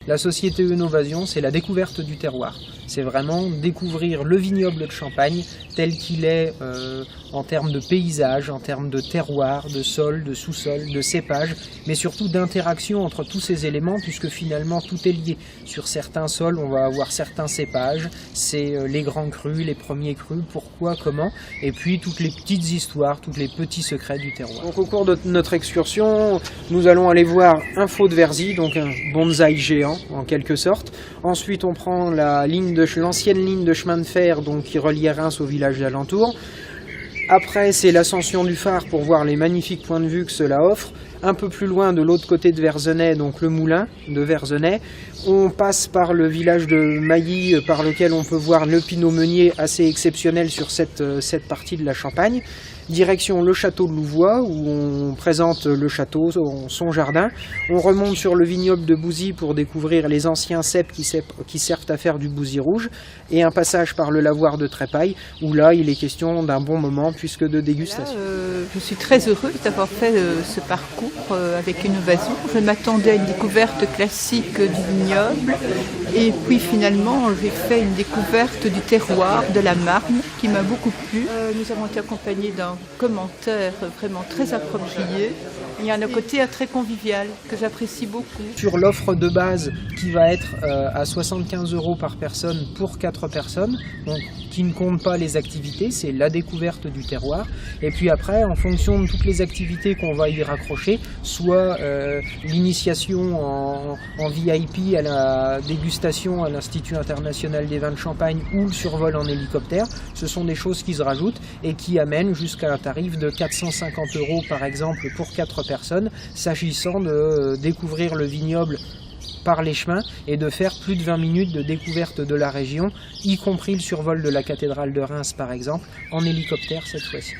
La société Enovasion, c'est la découverte du terroir. C'est vraiment découvrir le vignoble de Champagne tel qu'il est en termes de paysage, en termes de terroir, de sol, de sous-sol, de cépage, mais surtout d'interaction entre tous ces éléments, puisque finalement tout est lié. Sur certains sols, on va avoir certains cépages, c'est les grands crus, les premiers crus, pourquoi, comment, et puis toutes les petites histoires, tous les petits secrets du terroir. Donc au cours de notre excursion, nous allons aller voir un faux de Verzy, donc un bonsaï géant en quelque sorte. Ensuite, on prend l'ancienne ligne de chemin de fer donc, qui reliait Reims au village d'alentour. Après, c'est l'ascension du phare pour voir les magnifiques points de vue que cela offre. Un peu plus loin, de l'autre côté de Verzenay, donc le moulin de Verzenay. On passe par le village de Mailly, par lequel on peut voir le pinot meunier assez exceptionnel sur cette partie de la Champagne. Direction le château de Louvois, où on présente le château, son jardin. On remonte sur le vignoble de Bouzy pour découvrir les anciens ceps qui servent à faire du Bouzy rouge. Et un passage par le lavoir de Trépaille, où là, il est question d'un bon moment, puisque de dégustation. Là, je suis très heureuse d'avoir fait ce parcours avec Enovasion. Je m'attendais à une découverte classique du vignoble. Et puis finalement, j'ai fait une découverte du terroir, de la Marne, qui m'a beaucoup plu. Nous avons été accompagnés d'un commentaire vraiment très approprié. Il y a un côté très convivial que j'apprécie beaucoup. Sur l'offre de base qui va être à 75 € par personne pour 4 personnes, donc qui ne compte pas les activités, c'est la découverte du terroir. Et puis après, en fonction de toutes les activités qu'on va y raccrocher, soit l'initiation en VIP à la dégustation à l'Institut international des vins de Champagne ou le survol en hélicoptère, ce sont des choses qui se rajoutent et qui amènent jusqu'à un tarif de 450 € par exemple pour 4 personnes, s'agissant de découvrir le vignoble par les chemins et de faire plus de 20 minutes de découverte de la région, y compris le survol de la cathédrale de Reims par exemple, en hélicoptère cette fois-ci.